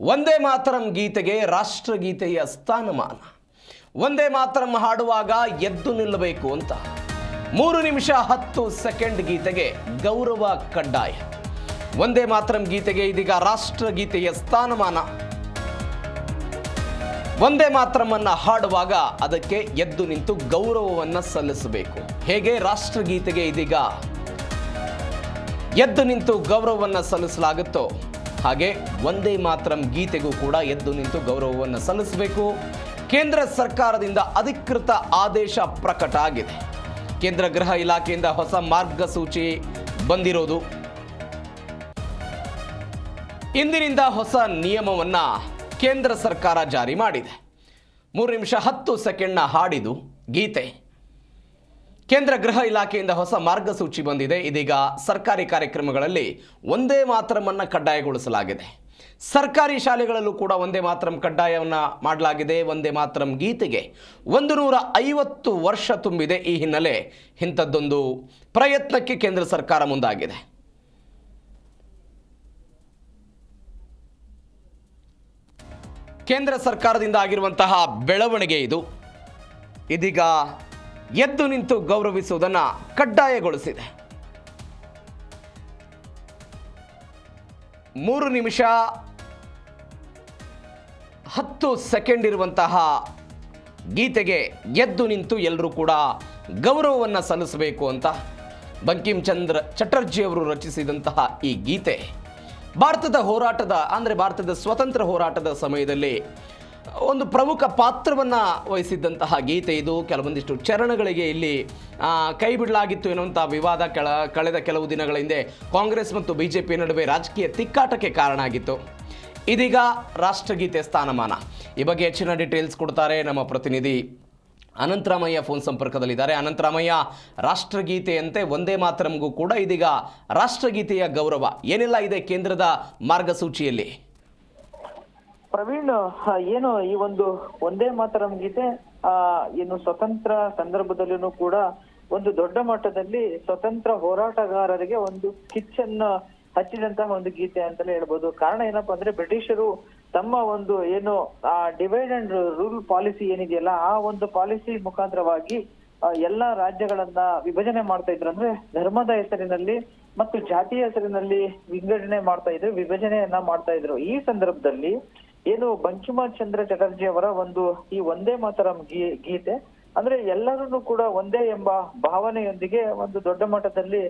ವಂದೇ ಮಾತರಂ ಗೀತೆಗೆ ರಾಷ್ಟ್ರಗೀತೆಯ ಸ್ಥಾನಮಾನ. ವಂದೇ ಮಾತರಂ ಹಾಡುವಾಗ ಎದ್ದು ನಿಲ್ಲಬೇಕು ಅಂತ 3 ನಿಮಿಷ 10 ಸೆಕೆಂಡ್ ಗೀತೆಗೆ ಗೌರವ ಕಡ್ಡಾಯ. ವಂದೇ ಮಾತರಂ ಗೀತೆಗೆ ಇದೀಗ ರಾಷ್ಟ್ರಗೀತೆಯ ಸ್ಥಾನಮಾನ. ವಂದೇ ಮಾತರಂ ಅನ್ನ ಹಾಡುವಾಗ ಅದಕ್ಕೆ ಎದ್ದು ನಿಂತು ಗೌರವವನ್ನು ಸಲ್ಲಿಸಬೇಕು. ಹೇಗೆ ರಾಷ್ಟ್ರಗೀತೆಗೆ ಇದೀಗ ಎದ್ದು ನಿಂತು ಗೌರವವನ್ನು ಸಲ್ಲಿಸಲಾಗುತ್ತೋ ಹಾಗೆ ವಂದೇ ಮಾತರಂ ಗೀತೆಗೂ ಕೂಡ ಎದ್ದು ನಿಂತು ಗೌರವವನ್ನು ಸಲ್ಲಿಸಬೇಕು. ಕೇಂದ್ರ ಸರ್ಕಾರದಿಂದ ಅಧಿಕೃತ ಆದೇಶ ಪ್ರಕಟ ಆಗಿದೆ. ಕೇಂದ್ರ ಗೃಹ ಇಲಾಖೆಯಿಂದ ಹೊಸ ಮಾರ್ಗಸೂಚಿ ಬಂದಿರೋದು. ಇಂದಿನಿಂದ ಹೊಸ ನಿಯಮವನ್ನ ಕೇಂದ್ರ ಸರ್ಕಾರ ಜಾರಿ ಮಾಡಿದೆ. 3 ನಿಮಿಷ 10 ಸೆಕೆಂಡ್ನ ಹಾಡಿದು ಗೀತೆ. ಕೇಂದ್ರ ಗೃಹ ಇಲಾಖೆಯಿಂದ ಹೊಸ ಮಾರ್ಗಸೂಚಿ ಬಂದಿದೆ. ಇದೀಗ ಸರ್ಕಾರಿ ಕಾರ್ಯಕ್ರಮಗಳಲ್ಲಿ ವಂದೇ ಮಾತರಂ ಕಡ್ಡಾಯಗೊಳಿಸಲಾಗಿದೆ. ಸರ್ಕಾರಿ ಶಾಲೆಗಳಲ್ಲೂ ಕೂಡ ವಂದೇ ಮಾತರಂ ಕಡ್ಡಾಯವನ್ನು ಮಾಡಲಾಗಿದೆ. ವಂದೇ ಮಾತರಂ ಗೀತೆಗೆ 150 ವರ್ಷ ತುಂಬಿದೆ. ಈ ಹಿನ್ನೆಲೆ ಇಂಥದ್ದೊಂದು ಪ್ರಯತ್ನಕ್ಕೆ ಕೇಂದ್ರ ಸರ್ಕಾರ ಮುಂದಾಗಿದೆ. ಕೇಂದ್ರ ಸರ್ಕಾರದಿಂದ ಆಗಿರುವಂತಹ ಬೆಳವಣಿಗೆ ಇದು. ಇದೀಗ ಎದ್ದು ನಿಂತು ಗೌರವಿಸುವುದನ್ನು ಕಡ್ಡಾಯಗೊಳಿಸಿದೆ. 3 ನಿಮಿಷ 10 ಸೆಕೆಂಡ್ ಇರುವಂತಹ ಗೀತೆಗೆ ಎದ್ದು ನಿಂತು ಎಲ್ಲರೂ ಕೂಡ ಗೌರವವನ್ನು ಸಲ್ಲಿಸಬೇಕು ಅಂತ ಬಂಕಿಮ್ ಚಂದ್ರ ಚಟರ್ಜಿ ಅವರು ರಚಿಸಿದಂತಹ ಈ ಗೀತೆ ಭಾರತದ ಭಾರತದ ಸ್ವತಂತ್ರ ಹೋರಾಟದ ಸಮಯದಲ್ಲಿ ಒಂದು ಪ್ರಮುಖ ಪಾತ್ರವನ್ನು ವಹಿಸಿದ್ದಂತಹ ಗೀತೆ ಇದು. ಕೆಲವೊಂದಿಷ್ಟು ಚರಣಗಳಿಗೆ ಇಲ್ಲಿ ಕೈ ಬಿಡಲಾಗಿತ್ತು ಎನ್ನುವಂಥ ವಿವಾದ ಕಳೆದ ಕೆಲವು ದಿನಗಳ ಹಿಂದೆ ಕಾಂಗ್ರೆಸ್ ಮತ್ತು ಬಿಜೆಪಿ ನಡುವೆ ರಾಜಕೀಯ ತಿಕ್ಕಾಟಕ್ಕೆ ಕಾರಣ ಆಗಿತ್ತು. ಇದೀಗ ರಾಷ್ಟ್ರಗೀತೆ ಸ್ಥಾನಮಾನ. ಈ ಬಗ್ಗೆ ಹೆಚ್ಚಿನ ಡೀಟೇಲ್ಸ್ ಕೊಡ್ತಾರೆ ನಮ್ಮ ಪ್ರತಿನಿಧಿ ಅನಂತರಾಮಯ್ಯ. ಫೋನ್ ಸಂಪರ್ಕದಲ್ಲಿದ್ದಾರೆ. ಅನಂತರಾಮಯ್ಯ, ರಾಷ್ಟ್ರಗೀತೆಯಂತೆ ವಂದೇ ಮಾತರಂಗೂ ಕೂಡ ಇದೀಗ ರಾಷ್ಟ್ರಗೀತೆಯ ಗೌರವ ಏನೆಲ್ಲ ಇದೆ ಕೇಂದ್ರದ ಮಾರ್ಗಸೂಚಿಯಲ್ಲಿ? ಪ್ರವೀಣ್, ಏನು ಈ ಒಂದು ವಂದೇ ಮಾತರಂ ಗೀತೆ ಏನು ಸ್ವತಂತ್ರ ಸಂದರ್ಭದಲ್ಲೂ ಕೂಡ ಒಂದು ದೊಡ್ಡ ಮಟ್ಟದಲ್ಲಿ ಸ್ವತಂತ್ರ ಹೋರಾಟಗಾರರಿಗೆ ಒಂದು ಕಿಚ್ಚನ್ನ ಹಚ್ಚಿದಂತಹ ಒಂದು ಗೀತೆ ಅಂತಲೇ ಹೇಳ್ಬೋದು. ಕಾರಣ ಏನಪ್ಪಾ ಅಂದ್ರೆ, ಬ್ರಿಟಿಷರು ತಮ್ಮ ಒಂದು ಏನು ಡಿವೈಡ್ ಅಂಡ್ ರೂಲ್ ಪಾಲಿಸಿ ಏನಿದೆಯಲ್ಲ, ಆ ಒಂದು ಪಾಲಿಸಿ ಮುಖಾಂತರವಾಗಿ ಎಲ್ಲಾ ರಾಜ್ಯಗಳನ್ನ ವಿಭಜನೆ ಮಾಡ್ತಾ ಇದ್ರು. ಅಂದ್ರೆ ಧರ್ಮದ ಹೆಸರಿನಲ್ಲಿ ಮತ್ತು ಜಾತಿಯ ಹೆಸರಿನಲ್ಲಿ ವಿಂಗಡಣೆ ಮಾಡ್ತಾ ಇದ್ರು, ವಿಭಜನೆಯನ್ನ ಮಾಡ್ತಾ ಇದ್ರು. ಈ ಸಂದರ್ಭದಲ್ಲಿ ಏನು ಬಂಕಿಮ್ ಚಂದ್ರ ಚಟರ್ಜಿ ಅವರ ಒಂದು ಈ ವಂದೇ ಮಾತರಂ ಗೀತೆ ಅಂದ್ರೆ ಎಲ್ಲರನ್ನೂ ಕೂಡ ಒಂದೇ ಎಂಬ ಭಾವನೆಯೊಂದಿಗೆ ಒಂದು ದೊಡ್ಡ ಮಟ್ಟದಲ್ಲಿ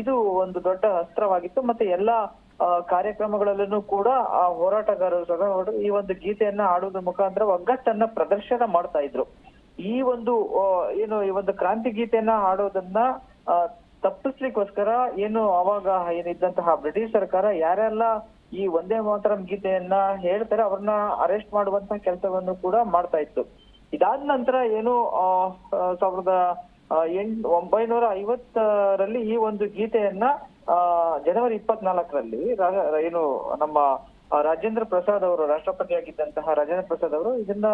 ಇದು ಒಂದು ದೊಡ್ಡ ಅಸ್ತ್ರವಾಗಿತ್ತು. ಮತ್ತೆ ಎಲ್ಲಾ ಕಾರ್ಯಕ್ರಮಗಳಲ್ಲೂ ಕೂಡ ಆ ಹೋರಾಟಗಾರರು ಈ ಒಂದು ಗೀತೆಯನ್ನ ಹಾಡುವುದರ ಮುಖಾಂತರ ಒಗ್ಗಟ್ಟನ್ನ ಪ್ರದರ್ಶನ ಮಾಡ್ತಾ ಇದ್ರು. ಈ ಒಂದು ಈ ಒಂದು ಕ್ರಾಂತಿ ಗೀತೆಯನ್ನ ಹಾಡೋದನ್ನ ತಪ್ಪಿಸ್ಲಿಕ್ಕೋಸ್ಕರ ಏನು ಅವಾಗ ಏನಿದ್ದಂತಹ ಬ್ರಿಟಿಷ್ ಸರ್ಕಾರ ಯಾರೆಲ್ಲ ಈ ವಂದೇ ಮಾತರಂ ಗೀತೆಯನ್ನ ಹೇಳ್ತಾರೆ ಅವ್ರನ್ನ ಅರೆಸ್ಟ್ ಮಾಡುವಂತ ಕೆಲಸವನ್ನು ಕೂಡ ಮಾಡ್ತಾ ಇತ್ತು. ಇದಾದ ನಂತರ ಏನು 1950ರಲ್ಲಿ ಈ ಒಂದು ಗೀತೆಯನ್ನ ಜನವರಿ 24ರಲ್ಲಿ ಏನು ನಮ್ಮ ರಾಜೇಂದ್ರ ಪ್ರಸಾದ್ ಅವರು, ರಾಷ್ಟ್ರಪತಿಯಾಗಿದ್ದಂತಹ ರಾಜೇಂದ್ರ ಪ್ರಸಾದ್ ಅವರು ಇದನ್ನ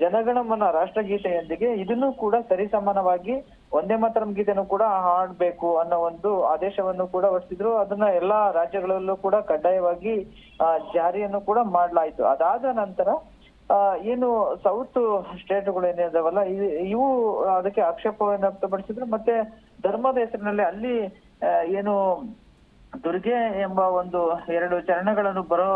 ಜನಗಣಮನ ರಾಷ್ಟ್ರಗೀತೆಯೊಂದಿಗೆ ಇದನ್ನು ಕೂಡ ಸರಿಸಮಾನವಾಗಿ ವಂದೇ ಮಾತರಂ ಗೀತೆನೂ ಕೂಡ ಹಾಡ್ಬೇಕು ಅನ್ನೋ ಒಂದು ಆದೇಶವನ್ನು ಕೂಡ ಹೊರಡಿಸಿದ್ರು. ಅದನ್ನ ಎಲ್ಲಾ ರಾಜ್ಯಗಳಲ್ಲೂ ಕೂಡ ಕಡ್ಡಾಯವಾಗಿ ಜಾರಿಯನ್ನು ಕೂಡ ಮಾಡ್ಲಾಯ್ತು. ಅದಾದ ನಂತರ ಏನು ಸೌತ್ ಸ್ಟೇಟ್ಗಳು ಏನಿದಾವಲ್ಲ ಇವು ಅದಕ್ಕೆ ಆಕ್ಷೇಪವನ್ನು ವ್ಯಕ್ತಪಡಿಸಿದ್ರು. ಮತ್ತೆ ಧರ್ಮದ ಹೆಸರಿನಲ್ಲಿ ಅಲ್ಲಿ ಏನು ದುರ್ಗೆ ಎಂಬ ಒಂದು 2 ಚರಣಗಳನ್ನು ಬರೋ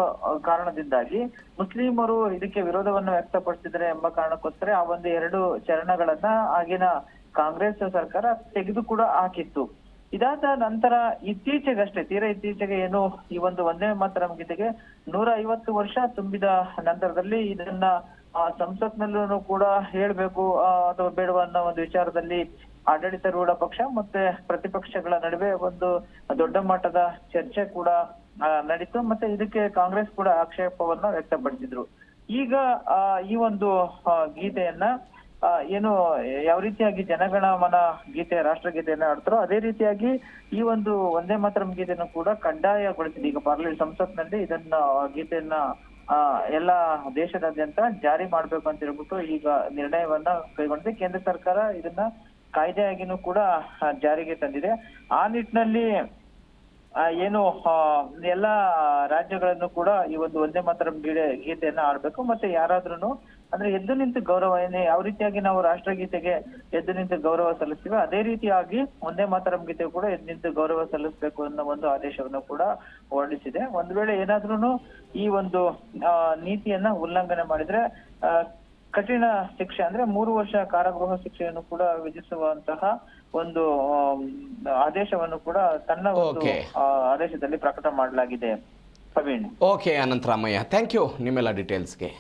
ಕಾರಣದಿಂದಾಗಿ ಮುಸ್ಲಿಮರು ಇದಕ್ಕೆ ವಿರೋಧವನ್ನು ವ್ಯಕ್ತಪಡಿಸಿದರೆ ಎಂಬ ಕಾರಣಕ್ಕೋಸ್ಕರ ಆ ಒಂದು 2 ಚರಣಗಳನ್ನ ಆಗಿನ ಕಾಂಗ್ರೆಸ್ ಸರ್ಕಾರ ತೆಗೆದು ಕೂಡ ಹಾಕಿತ್ತು. ಇದಾದ ನಂತರ ತೀರಾ ಇತ್ತೀಚೆಗೆ ಏನು ಈ ಒಂದು ವಂದೇ ಮಾತರಂ ಗೀತೆಗೆ 150 ವರ್ಷ ತುಂಬಿದ ನಂತರದಲ್ಲಿ ಇದನ್ನ ಸಂಸತ್ನಲ್ಲೂ ಕೂಡ ಹೇಳ್ಬೇಕು ಅಥವಾ ಬೇಡವಾ ಅನ್ನೋ ಒಂದು ವಿಚಾರದಲ್ಲಿ ಆಡಳಿತಾರೂಢ ಪಕ್ಷ ಮತ್ತೆ ಪ್ರತಿಪಕ್ಷಗಳ ನಡುವೆ ಒಂದು ದೊಡ್ಡ ಮಟ್ಟದ ಚರ್ಚೆ ಕೂಡ ನಡೀತು. ಮತ್ತೆ ಇದಕ್ಕೆ ಕಾಂಗ್ರೆಸ್ ಕೂಡ ಆಕ್ಷೇಪವನ್ನ ವ್ಯಕ್ತಪಡಿಸಿದ್ರು. ಈಗ ಈ ಒಂದು ಗೀತೆಯನ್ನ ಏನು ಯಾವ ರೀತಿಯಾಗಿ ಜನಗಣಮನ ಗೀತೆ ರಾಷ್ಟ್ರಗೀತೆಯನ್ನ ಆಡ್ತಾರೋ ಅದೇ ರೀತಿಯಾಗಿ ಈ ಒಂದು ವಂದೇ ಮಾತರಂ ಗೀತೆಯನ್ನು ಕೂಡ ಕಡ್ಡಾಯಗೊಳಿಸಿದೆ. ಈಗ ಪಾರ್ಲಿಮೆಂಟ್ ಸಂಸತ್ನಲ್ಲಿ ಇದನ್ನ ಗೀತೆಯನ್ನ ಎಲ್ಲ ದೇಶದಾದ್ಯಂತ ಜಾರಿ ಮಾಡ್ಬೇಕು ಅಂತ ಹೇಳ್ಬಿಟ್ಟು ಈಗ ನಿರ್ಣಯವನ್ನ ಕೈಗೊಂಡಿದೆ. ಕೇಂದ್ರ ಸರ್ಕಾರ ಇದನ್ನ ಕಾಯ್ದೆಯಾಗಿನೂ ಕೂಡ ಜಾರಿಗೆ ತಂದಿದೆ. ಆ ನಿಟ್ಟಿನಲ್ಲಿ ಏನು ಎಲ್ಲ ರಾಜ್ಯಗಳನ್ನು ಕೂಡ ಈ ಒಂದು ವಂದೇ ಮಾತರಂ ಗೀತೆಯನ್ನ ಆಡ್ಬೇಕು. ಮತ್ತೆ ಯಾರಾದ್ರೂ ಅಂದ್ರೆ ಎದ್ದು ನಿಂತು ಗೌರವ ಯಾವ ರೀತಿಯಾಗಿ ನಾವು ರಾಷ್ಟ್ರಗೀತೆಗೆ ಎದ್ದು ನಿಂತು ಗೌರವ ಸಲ್ಲಿಸ್ತೀವಿ, ಅದೇ ರೀತಿಯಾಗಿ ವಂದೇ ಮಾತರಂ ಗೀತೆ ಕೂಡ ಎದ್ದು ನಿಂತು ಗೌರವ ಸಲ್ಲಿಸಬೇಕು ಅನ್ನೋ ಒಂದು ಆದೇಶವನ್ನು ಕೂಡ ಹೊರಡಿಸಿದೆ. ಒಂದ್ ವೇಳೆ ಏನಾದ್ರೂ ಈ ಒಂದು ನೀತಿಯನ್ನ ಉಲ್ಲಂಘನೆ ಮಾಡಿದ್ರೆ ಕಠಿಣ ಶಿಕ್ಷೆ ಅಂದ್ರೆ 3 ವರ್ಷ ಕಾರಾಗೃಹ ಶಿಕ್ಷೆಯನ್ನು ಕೂಡ ವಿಧಿಸುವಂತಹ ಒಂದು ಆದೇಶವನ್ನು ಕೂಡ ತನ್ನ ಒಂದು ಆದೇಶದಲ್ಲಿ ಪ್ರಕಟ ಮಾಡಲಾಗಿದೆ. Praveen. Okay Anantharamaiah, thank you ನಿಮ್ಮೆಲ್ಲ ಡೀಟೇಲ್ಸ್ಗೆ.